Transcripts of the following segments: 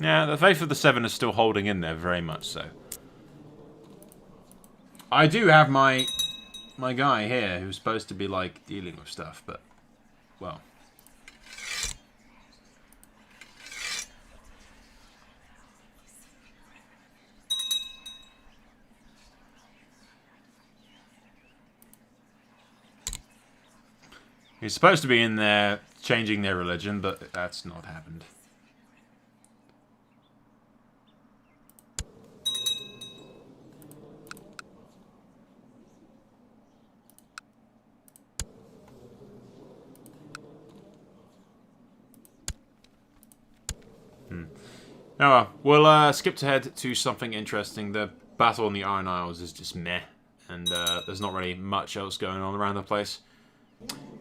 Yeah, the faith of the Seven is still holding in there, very much so. I do have my guy here who's supposed to be, like, dealing with stuff, but, well. He's supposed to be in there changing their religion, but that's not happened. Oh well, we'll skip ahead to something interesting. The battle on the Iron Isles is just meh, and there's not really much else going on around the place.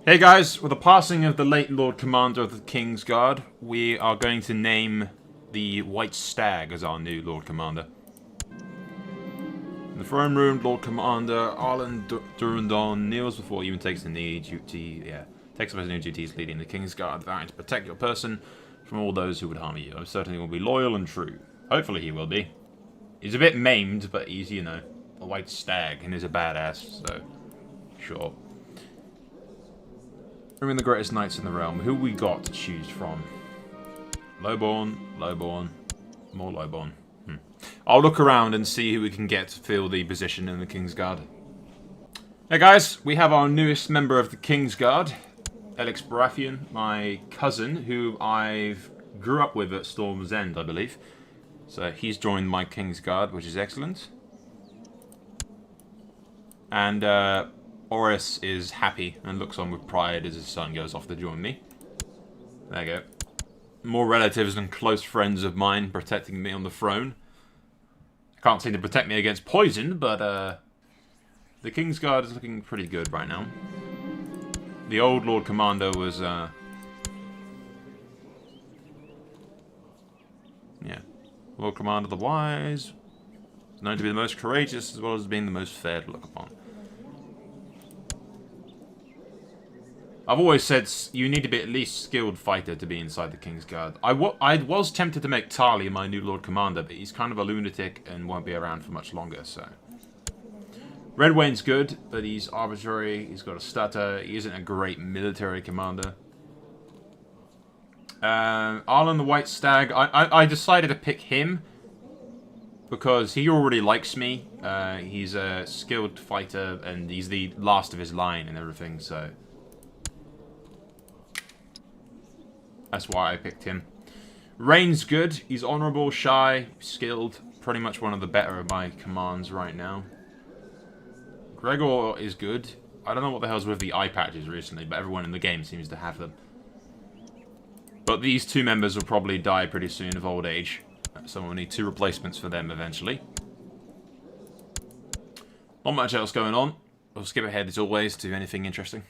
Hey guys, with the passing of the late Lord Commander of the King's Guard, we are going to name the White Stag as our new Lord Commander. In the throne room, Lord Commander Arlen Durandon kneels before he even takes up his new duties leading the King's Guard, vowing to protect your person from all those who would harm you. I'm certain he will be loyal and true. Hopefully he will be. He's a bit maimed, but he's, you know, a white stag and he's a badass, so sure. We're the greatest knights in the realm. Who we got to choose from? Lowborn, Lowborn, more Lowborn. I'll look around and see who we can get to fill the position in the King's Guard. Hey guys, we have our newest member of the King's Guard, Alex Baratheon, my cousin, who I've grew up with at Storm's End, I believe. So he's joined my King's Guard, which is excellent. And Oris is happy and looks on with pride as his son goes off to join me. There you go. More relatives and close friends of mine protecting me on the throne. Can't seem to protect me against poison, but the King's Guard is looking pretty good right now. The old Lord Commander was, yeah, Lord Commander the Wise, known to be the most courageous as well as being the most fair to look upon. I've always said you need to be at least skilled fighter to be inside the King's Guard. I was tempted to make Tarly my new Lord Commander, but he's kind of a lunatic and won't be around for much longer, so. Red Wayne's good, but he's arbitrary, he's got a stutter, he isn't a great military commander. Arlen the White Stag, I decided to pick him because he already likes me. He's a skilled fighter and he's the last of his line and everything, so. That's why I picked him. Rain's good. He's honourable, shy, skilled. Pretty much one of the better of my commands right now. Gregor is good. I don't know what the hell's with the eye patches recently, but everyone in the game seems to have them. But these two members will probably die pretty soon of old age. So we'll need 2 replacements for them eventually. Not much else going on. We'll skip ahead as always to anything interesting.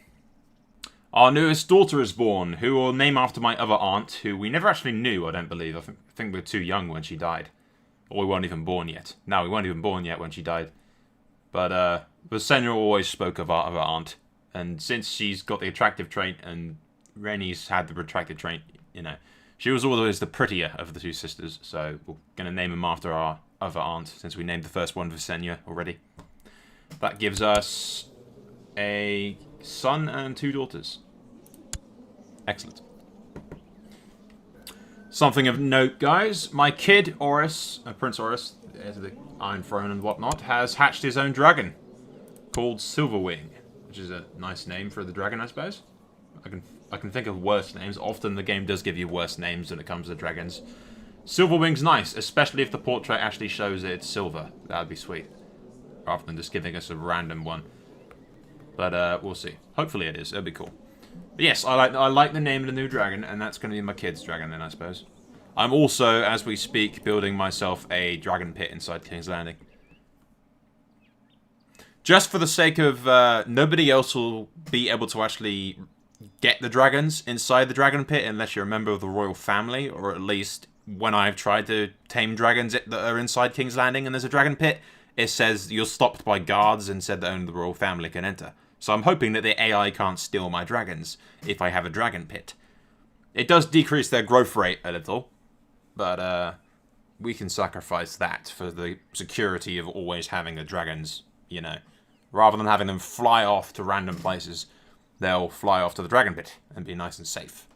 Our newest daughter is born, who will name after my other aunt, who we never actually knew, I don't believe. I think we were too young when she died. Or we weren't even born yet. No, we weren't even born yet when she died. But Visenya always spoke of our other aunt. And since she's got the attractive trait, and Rennie's had the attractive trait, you know, she was always the prettier of the 2 sisters. So we're going to name him after our other aunt, since we named the first one Visenya already. That gives us a son and 2 daughters. Excellent. Something of note, guys. My kid, Oris, Prince Oris, heir to the Iron Throne and whatnot, has hatched his own dragon called Silverwing, which is a nice name for the dragon, I suppose. I can think of worse names. Often the game does give you worse names when it comes to dragons. Silverwing's nice, especially if the portrait actually shows it's silver. That'd be sweet. Rather than just giving us a random one. But we'll see. Hopefully it is. It'll be cool. But yes, I like the name of the new dragon, and that's going to be my kid's dragon then, I suppose. I'm also, as we speak, building myself a dragon pit inside King's Landing. Just for the sake of nobody else will be able to actually get the dragons inside the dragon pit unless you're a member of the royal family, or at least when I've tried to tame dragons that are inside King's Landing and there's a dragon pit, it says you're stopped by guards and said that only the royal family can enter. So I'm hoping that the AI can't steal my dragons if I have a dragon pit. It does decrease their growth rate a little, but we can sacrifice that for the security of always having the dragons, you know. Rather than having them fly off to random places, they'll fly off to the dragon pit and be nice and safe.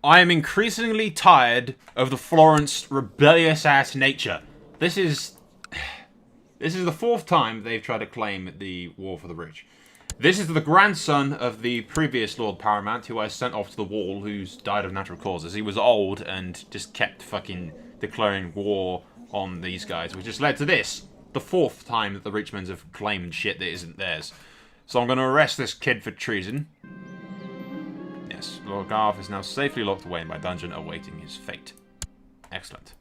I am increasingly tired of the Florence rebellious-ass nature. This is the 4th time they've tried to claim the War for the Rich. This is the grandson of the previous Lord Paramount, who I sent off to the wall, who's died of natural causes. He was old and just kept fucking declaring war on these guys, which has led to this. The 4th time that the Richmonds have claimed shit that isn't theirs. So I'm going to arrest this kid for treason. Yes, Lord Garth is now safely locked away in my dungeon, awaiting his fate. Excellent.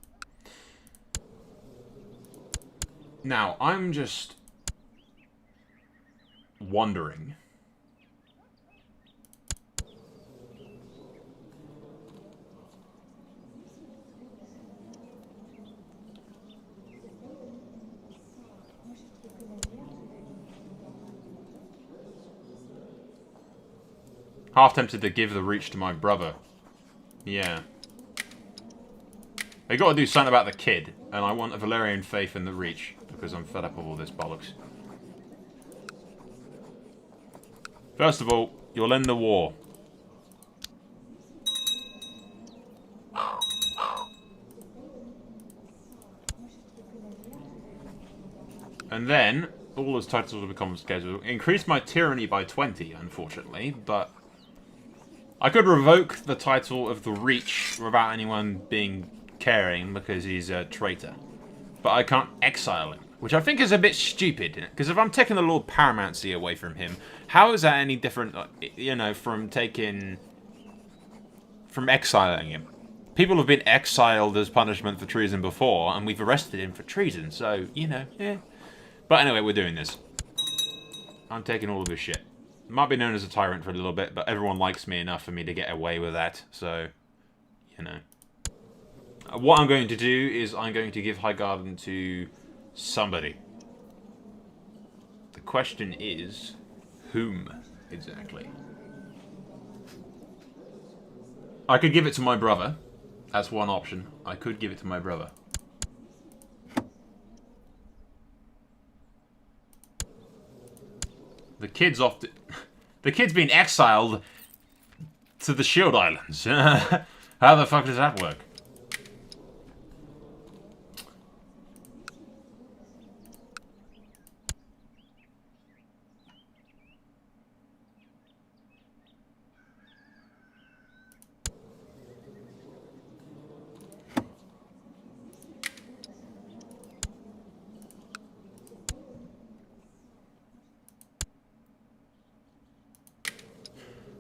Now, I'm just wondering. Half tempted to give the reach to my brother. Yeah. I gotta do something about the kid, and I want a Valyrian faith in the reach, because I'm fed up with all this bollocks. First of all, you'll end the war. And then, all those titles will become scheduled. Increase my tyranny by 20, unfortunately, but I could revoke the title of the Reach without anyone being caring because he's a traitor. But I can't exile him, which I think is a bit stupid. Because if I'm taking the Lord Paramountcy away from him, how is that any different, you know, from exiling him? People have been exiled as punishment for treason before, and we've arrested him for treason, so, you know, yeah. But anyway, we're doing this. I'm taking all of this shit. Might be known as a tyrant for a little bit, but everyone likes me enough for me to get away with that, so, you know. What I'm going to do is I'm going to give Highgarden to somebody. The question is, whom exactly? I could give it to my brother. That's one option. I could give it to my brother. The kid's off to... The kid's been exiled to the Shield Islands. How the fuck does that work?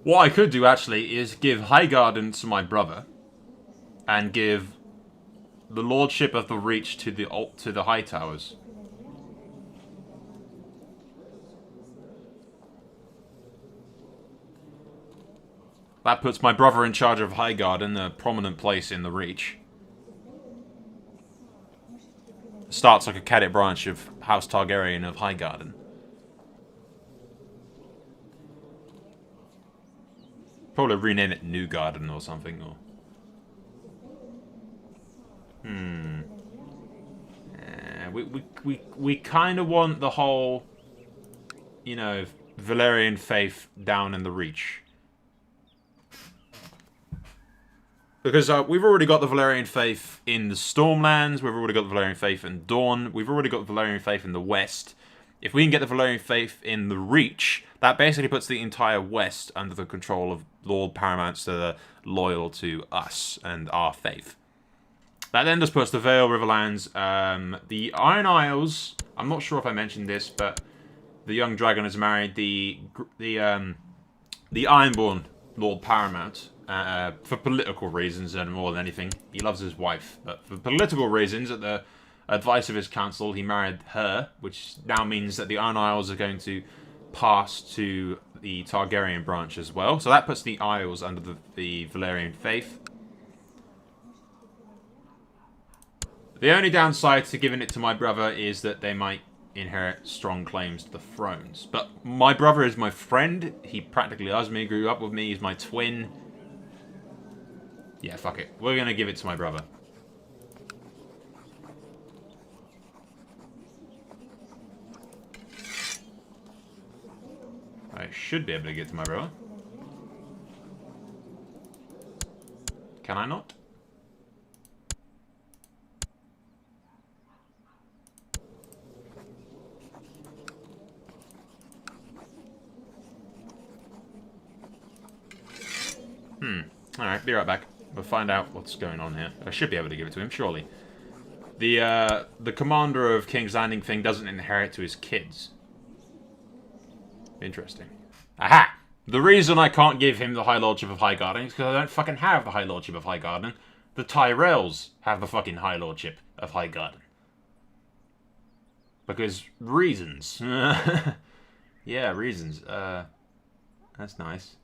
What I could do, actually, is give Highgarden to my brother, and give the Lordship of the Reach to the Hightowers. That puts my brother in charge of Highgarden, a prominent place in the Reach. Starts like a cadet branch of House Targaryen of Highgarden. Probably rename it Newgarden or something, or... We kind of want the whole, you know, Valyrian faith down in the Reach. Because we've already got the Valyrian faith in the Stormlands, we've already got the Valyrian faith in Dawn, we've already got the Valyrian faith in the West. If we can get the Valyrian faith in the Reach, that basically puts the entire West under the control of Lord Paramounts that are loyal to us and our faith. That then just puts the Vale, Riverlands, the Iron Isles. I'm not sure if I mentioned this, but the young dragon has married the Ironborn Lord Paramount for political reasons and more than anything. He loves his wife, but for political reasons, at the advice of his council, he married her, which now means that the Iron Isles are going to pass to the Targaryen branch as well. So that puts the Isles under the Valyrian faith. The only downside to giving it to my brother is that they might inherit strong claims to the thrones. But my brother is my friend. He practically loves me, grew up with me, he's my twin. Yeah, fuck it. We're going to give it to my brother. should be able to get to my brother. Can I not? Alright, be right back. We'll find out what's going on here. I should be able to give it to him, surely. The commander of King's Landing thing doesn't inherit to his kids. Interesting. Aha! The reason I can't give him the High Lordship of Highgarden is because I don't fucking have the High Lordship of Highgarden. The Tyrells have the fucking High Lordship of Highgarden. Because reasons. Yeah, reasons. That's nice.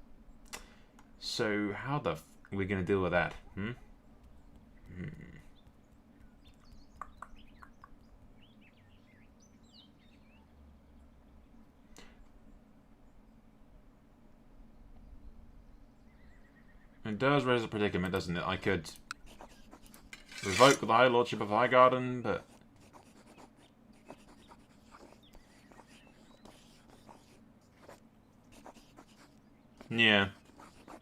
So, how the f are we going to deal with that? It does raise a predicament, doesn't it? I could revoke the High Lordship of Highgarden, but... yeah.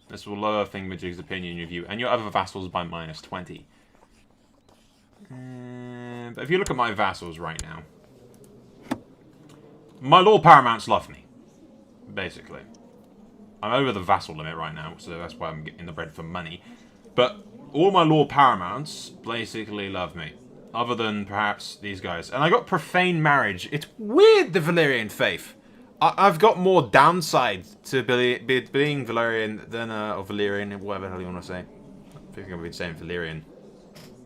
This will lower Thingamajig's opinion of you and your other vassals by -20. But if you look at my vassals right now, my Lord Paramounts love me, basically. I'm over the vassal limit right now, so that's why I'm getting the bread for money. But all my Lord Paramounts basically love me, other than perhaps these guys. And I got Profane Marriage. It's weird, the Valyrian faith. I've got more downside to being Valyrian than, or Valyrian, whatever the hell you want to say. I think I've been saying Valyrian.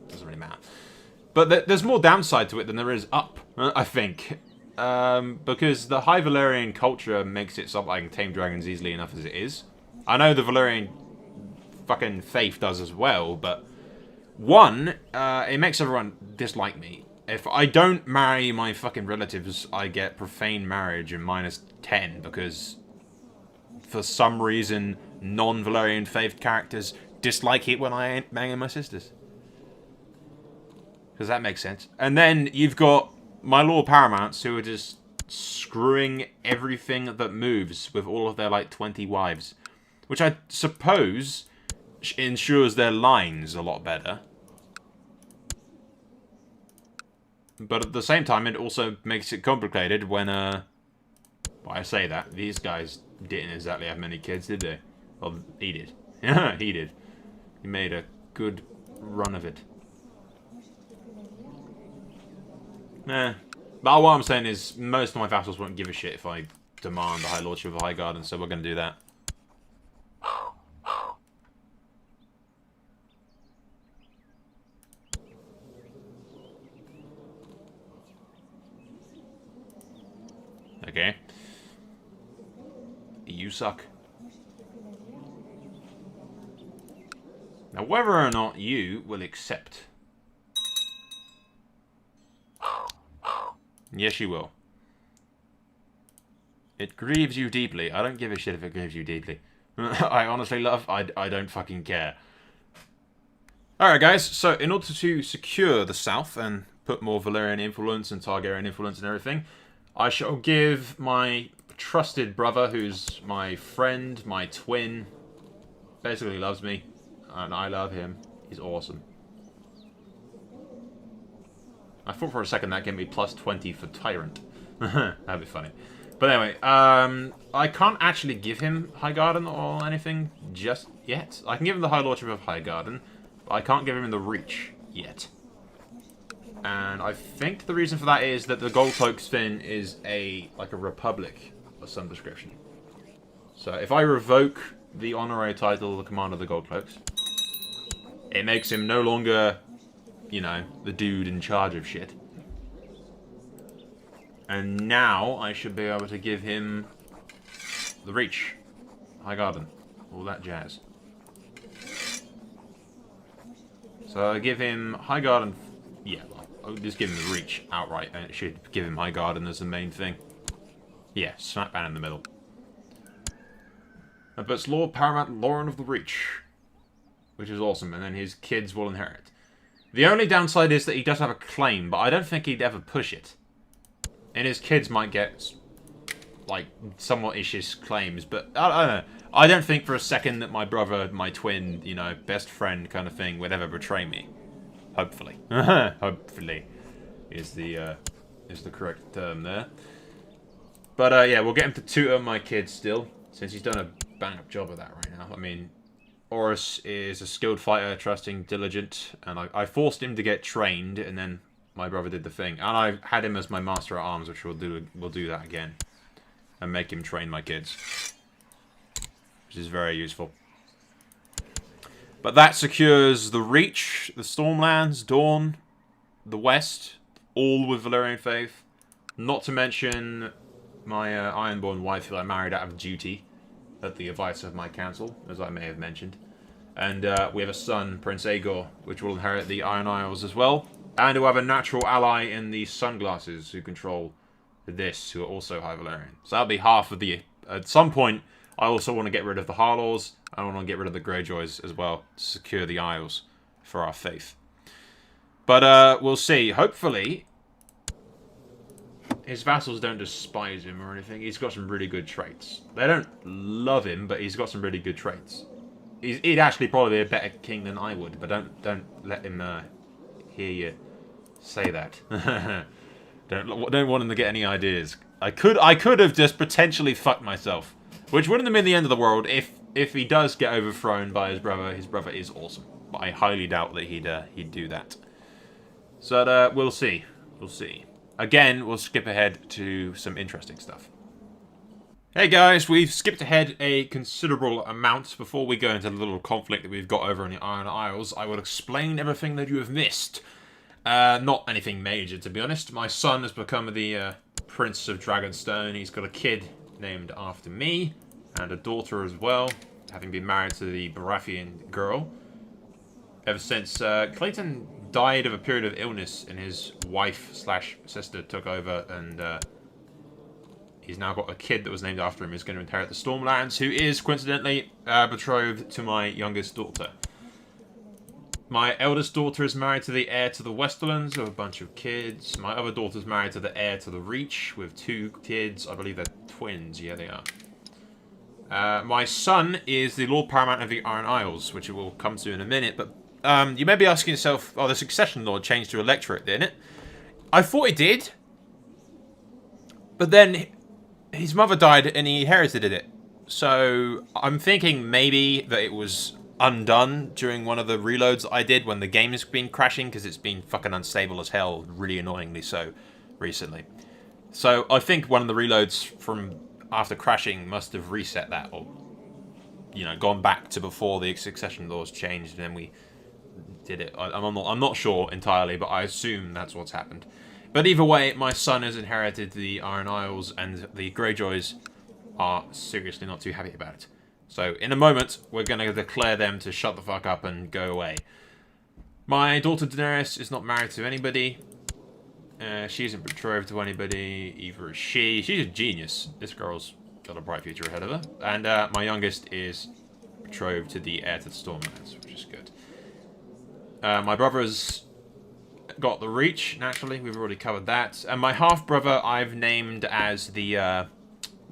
Doesn't really matter. But there's more downside to it than there is up, I think. Because the High Valyrian culture makes it so I can tame dragons easily enough as it is. I know the Valyrian fucking faith does as well, but... one, it makes everyone dislike me. If I don't marry my fucking relatives, I get Profane Marriage and -10 because for some reason non-Valyrian faith characters dislike it when I ain't banging my sisters. Because that makes sense. And then you've got my Lord Paramounts who are just screwing everything that moves with all of their like 20 wives. Which I suppose ensures their lines a lot better. But at the same time, it also makes it complicated when, well, I say that. These guys didn't exactly have many kids, did they? Well, he did. Yeah, he did. He made a good run of it. But what I'm saying is, most of my vassals won't give a shit if I demand the High Lordship of Highgarden, so we're going to do that. Okay. You suck. Now, whether or not you will accept. Yes, you will. It grieves you deeply. I don't give a shit if it grieves you deeply. I honestly love... I don't fucking care. Alright, guys. So, in order to secure the south and put more Valyrian influence and Targaryen influence and everything... I shall give my trusted brother, who's my friend, my twin, basically loves me, and I love him. He's awesome. I thought for a second that gave me +20 for Tyrant. That'd be funny. But anyway, I can't actually give him Highgarden or anything just yet. I can give him the High Lordship of Highgarden, but I can't give him the Reach yet. And I think the reason for that is that the Gold Cloak Spin is like a republic of some description. So if I revoke the honorary title of the Commander of the Gold Cloaks, it makes him no longer, you know, the dude in charge of shit. And now I should be able to give him the Reach, Highgarden, all that jazz. So I give him Highgarden, yeah, I'll just give him the Reach outright, and it should give him Highgarden as the main thing. Yeah, smack bang in the middle. But it's Lord Paramount Lauren of the Reach, which is awesome, and then his kids will inherit. The only downside is that he does have a claim, but I don't think he'd ever push it. And his kids might get, like, somewhat issues claims, but I don't know. I don't think for a second that my brother, my twin, you know, best friend kind of thing would ever betray me. Hopefully. Hopefully is the correct term there. But, yeah, we'll get him to tutor my kids still, since he's done a bang-up job of that right now. I mean, Horus is a skilled fighter, trusting, diligent, and I forced him to get trained, and then my brother did the thing. And I had him as my master at arms, which we'll do that again. And make him train my kids. Which is very useful. But that secures the Reach, the Stormlands, Dawn, the West, all with Valyrian faith. Not to mention my Ironborn wife, who I married out of duty, at the advice of my council, as I may have mentioned. And we have a son, Prince Aegor, which will inherit the Iron Isles as well. And who have a natural ally in the Sunglasses, who control this, who are also High Valyrian. So that'll be half of the... At some point, I also want to get rid of the Harlaws. I want to get rid of the Greyjoys as well, to secure the Isles for our faith. But we'll see. Hopefully, his vassals don't despise him or anything. He's got some really good traits. They don't love him, but he's got some really good traits. He'd actually probably be a better king than I would, but don't let him hear you say that. don't want him to get any ideas. I could have just potentially fucked myself, which wouldn't have been the end of the world if he does get overthrown by his brother. His brother is awesome, but I highly doubt that he'd do that. So we'll see. We'll see. Again, we'll skip ahead to some interesting stuff. Hey guys, we've skipped ahead a considerable amount. Before we go into the little conflict that we've got over in the Iron Isles, I will explain everything that you have missed. Not anything major, to be honest. My son has become the Prince of Dragonstone. He's got a kid named after me, and a daughter as well, having been married to the Baratheon girl. Ever since Clayton died of a period of illness, and his wife/sister took over, and he's now got a kid that was named after him, who's going to inherit the Stormlands, who is, coincidentally, betrothed to my youngest daughter. My eldest daughter is married to the heir to the Westerlands, with a bunch of kids. My other daughter's married to the heir to the Reach, with 2 kids. I believe they're twins. Yeah, they are. My son is the Lord Paramount of the Iron Isles, which we'll come to in a minute. But you may be asking yourself, oh, the succession law changed to electorate, didn't it? I thought it did. But then his mother died and he inherited it. So I'm thinking maybe that it was undone during one of the reloads I did when the game has been crashing, because it's been fucking unstable as hell, really annoyingly so, recently. So I think one of the reloads from after crashing must have reset that, or, you know, gone back to before the succession laws changed, and then we did it. I'm not sure entirely, but I assume that's what's happened. But either way, my son has inherited the Iron Isles, and the Greyjoys are seriously not too happy about it. So, in a moment, we're going to declare them to shut the fuck up and go away. My daughter Daenerys is not married to anybody. She isn't betrothed to anybody. Either is she. She's a genius. This girl's got a bright future ahead of her. And my youngest is betrothed to the heir to the Stormlands, which is good. My brother's got the Reach, naturally. We've already covered that. And my half-brother I've named as the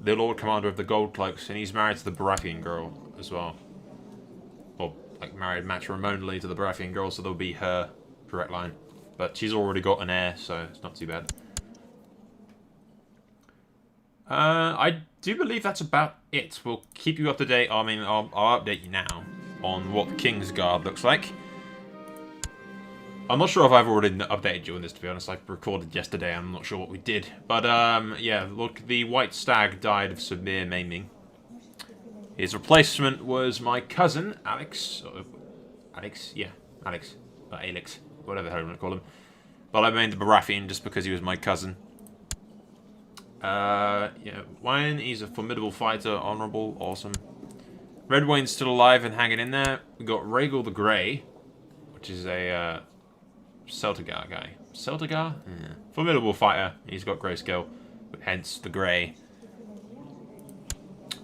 Lord Commander of the Gold Cloaks, and he's married to the Baratheon girl as well. Or, like, married matrimonially to the Baratheon girl, so there'll be her direct line. But she's already got an heir, so it's not too bad. I do believe that's about it. We'll keep you up to date. I mean, I'll update you now on what the Kingsguard looks like. I'm not sure if I've already updated you on this, to be honest. I recorded yesterday, I'm not sure what we did. But, yeah, look, the White Stag died of severe maiming. His replacement was my cousin, Alex. Alex? Yeah, Alex. Or Alex. Whatever the hell you want to call him. But I named the Baratheon just because he was my cousin. Yeah, Wayne, he's a formidable fighter, honourable, awesome. Red Wayne's still alive and hanging in there. We got Rhaegal the Grey, which is a Celtigar guy. Celtigar? Yeah. Formidable fighter. He's got grayscale, hence the grey.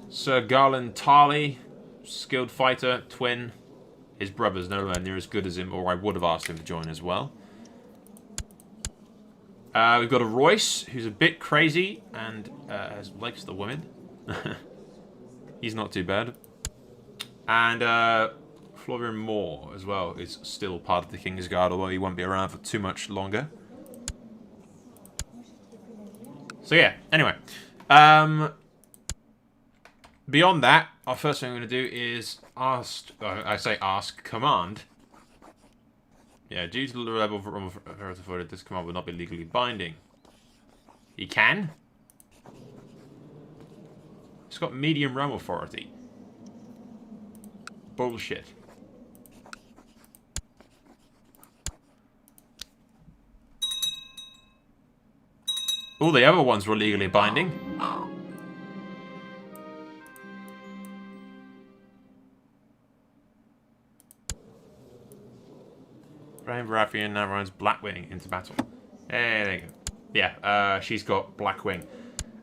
Sir Garland Tarly, skilled fighter, twin. His brother's nowhere near as good as him, or I would have asked him to join as well. We've got a Royce, who's a bit crazy and likes the women. He's not too bad. And Florian Moore, as well, is still part of the King's Guard, although he won't be around for too much longer. So yeah, anyway. Beyond that, our first thing I'm going to do is command. Yeah, due to the level of authority, this command will not be legally binding. He can? It's got medium realm authority. Bullshit. All the other ones were legally binding. Brave Baratheon now runs Blackwing into battle. Hey, there you go. Yeah, she's got Blackwing.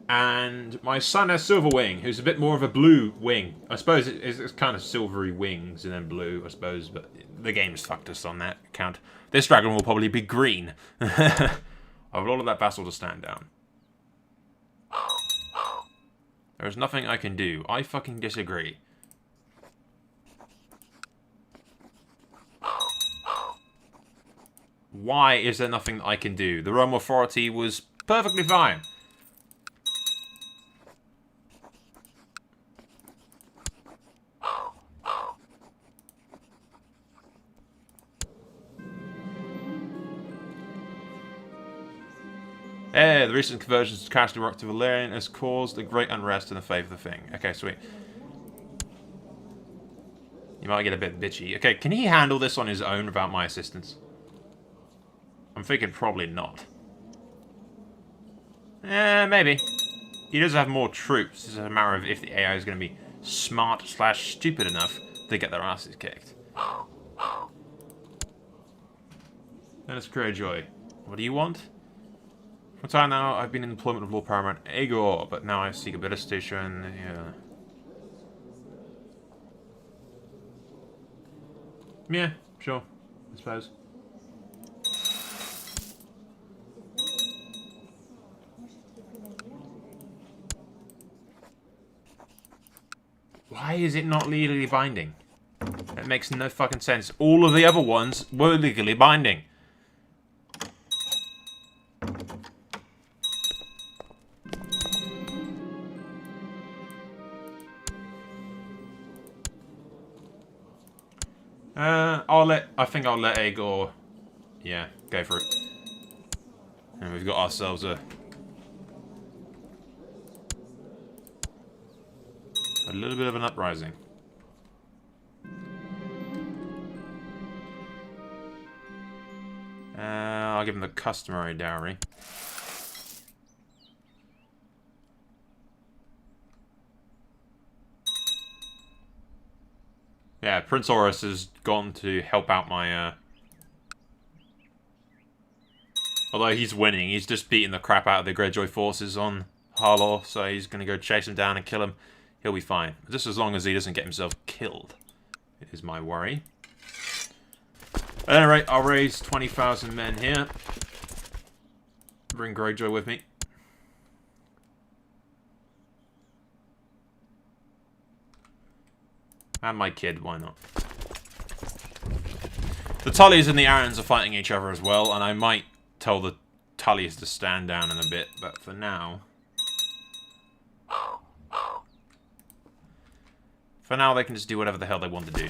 And my son has Silverwing, who's a bit more of a blue wing. I suppose it's kind of silvery wings and then blue, I suppose, but the game's fucked us on that account. This dragon will probably be green. I would order that vassal to stand down. There's nothing I can do. I fucking disagree. Why is there nothing that I can do? The realm authority was perfectly fine. The recent conversions to Castle Rock to Valerian has caused a great unrest in the favour of the thing. Okay, sweet. You might get a bit bitchy. Okay, can he handle this on his own without my assistance? I'm thinking probably not. Maybe. He does have more troops. It's a matter of if the AI is going to be smart/stupid enough to get their asses kicked. Dennis Greyjoy. What do you want? For a time now, I've been in employment of Lord Paramount Aegor, but now I seek a better station. Yeah, sure. I suppose. Why is it not legally binding? That makes no fucking sense. All of the other ones were legally binding. I think I'll let Aegor, yeah, go for it. And we've got ourselves a little bit of an uprising. I'll give him the customary dowry. Yeah, Prince Horus has gone to help out my, although he's winning, he's just beating the crap out of the Greyjoy forces on Harlaw, so he's going to go chase him down and kill him. He'll be fine. Just as long as he doesn't get himself killed, is my worry. At any rate, I'll raise 20,000 men here. Bring Greyjoy with me. And my kid, why not? The Tullys and the Arryns are fighting each other as well, and I might tell the Tullys to stand down in a bit, but for now... For now, they can just do whatever the hell they want to do.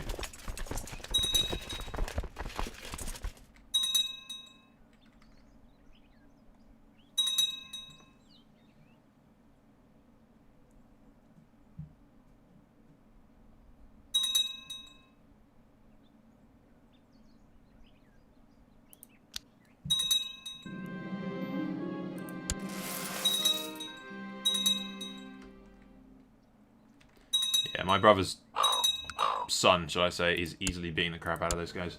Yeah, my brother's son, shall I say, is easily beating the crap out of those guys.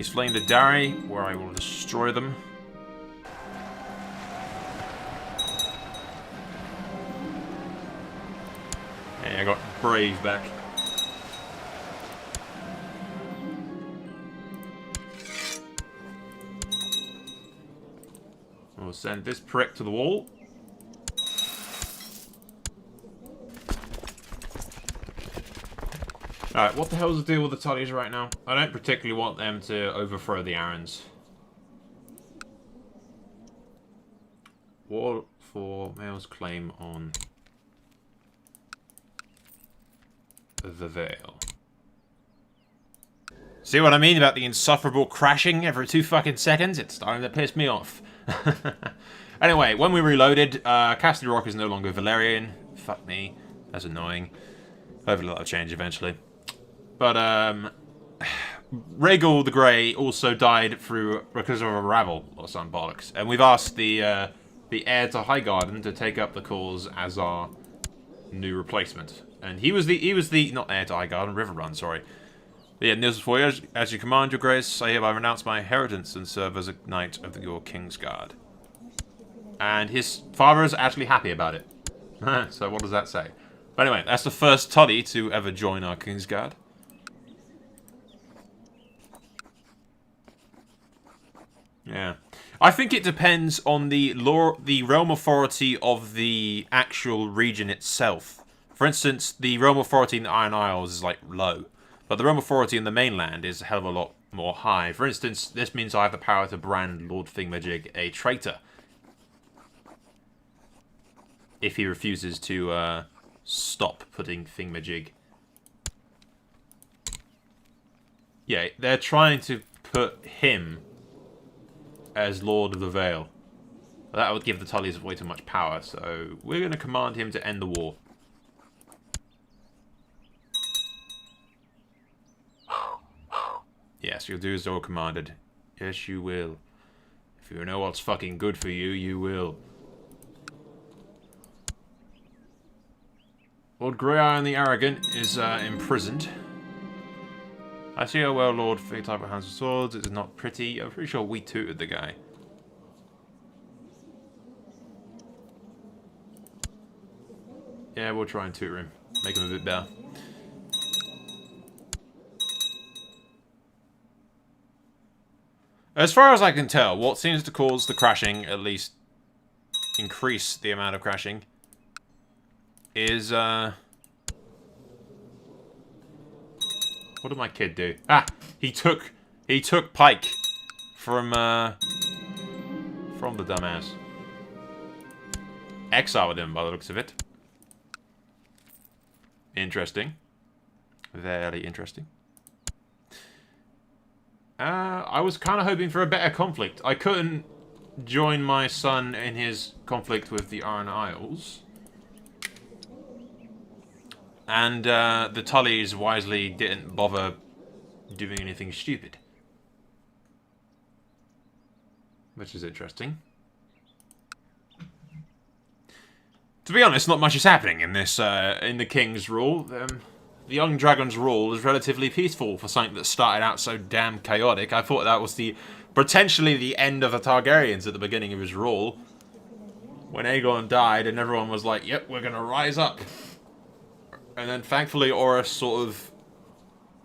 He's fleeing to Dari, where I will destroy them. Hey, I got Brave back. We'll send this prick to the wall. Alright, what the hell's the deal with the Tullys right now? I don't particularly want them to overthrow the Arryns. War for Male's claim on the Vale. See what I mean about the insufferable crashing every 2 fucking seconds? It's starting to piss me off. Anyway, when we reloaded, Castle Rock is no longer Valyrian. Fuck me. That's annoying. Hopefully that'll change eventually. But, Rhaegal the Grey also died because of a rabble or some bollocks. And we've asked the heir to Highgarden to take up the cause as our new replacement. And he was the not heir to Highgarden, Riverrun, sorry. Yeah, news for you. As you command, your grace, I hereby renounce my inheritance and serve as a knight of your Kingsguard. And his father is actually happy about it. So what does that say? But anyway, that's the first Tully to ever join our Kingsguard. Yeah. I think it depends on the realm authority of the actual region itself. For instance, the realm authority in the Iron Isles is, like, low. But the realm authority in the mainland is a hell of a lot more high. For instance, this means I have the power to brand Lord Thingamajig a traitor. If he refuses to stop putting Thingamajig. Yeah, they're trying to put him as Lord of the Vale. That would give the Tullys way too much power, so we're going to command him to end the war. Yes, you'll do as you're commanded. Yes, you will. If you know what's fucking good for you, you will. Lord Greyeye the Arrogant is imprisoned. I see how well Lord Fig type of hands with swords. It is not pretty. I'm pretty sure we tutored the guy. Yeah, we'll try and tutor him. Make him a bit better. As far as I can tell, what seems to cause the crashing, at least increase the amount of crashing, is, what did my kid do? Ah! He took Pike from the dumbass. Exiled him by the looks of it. Interesting. Very interesting. I was kind of hoping for a better conflict. I couldn't join my son in his conflict with the Iron Isles. And the Tullys wisely didn't bother doing anything stupid. Which is interesting. To be honest, not much is happening in this, in the King's rule. The Young Dragon's rule is relatively peaceful for something that started out so damn chaotic. I thought that was potentially the end of the Targaryens at the beginning of his rule. When Aegon died and everyone was like, yep, we're going to rise up. And then thankfully Orys sort of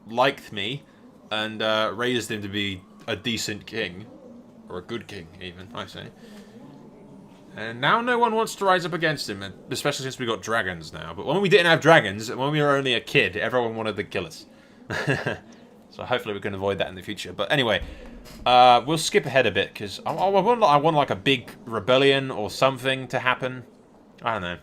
liked me and raised him to be a decent king. Or a good king, even, I say. And now no one wants to rise up against him, especially since we got dragons now. But when we didn't have dragons, when we were only a kid, everyone wanted to kill us. So hopefully we can avoid that in the future. But anyway, we'll skip ahead a bit, because I want like a big rebellion or something to happen. I don't know.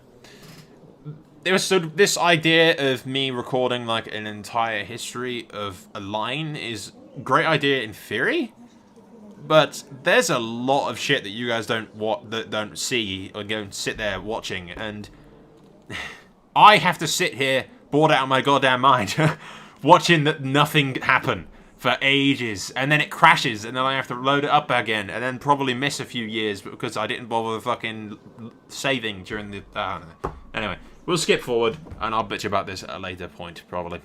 There was this idea of me recording like an entire history of a line is a great idea in theory. But there's a lot of shit that you guys don't see or go and sit there watching, and I have to sit here bored out of my goddamn mind watching that nothing happen for ages, and then it crashes, and then I have to load it up again, and then probably miss a few years because I didn't bother fucking saving during the. I don't know. Anyway, we'll skip forward, and I'll bitch about this at a later point probably.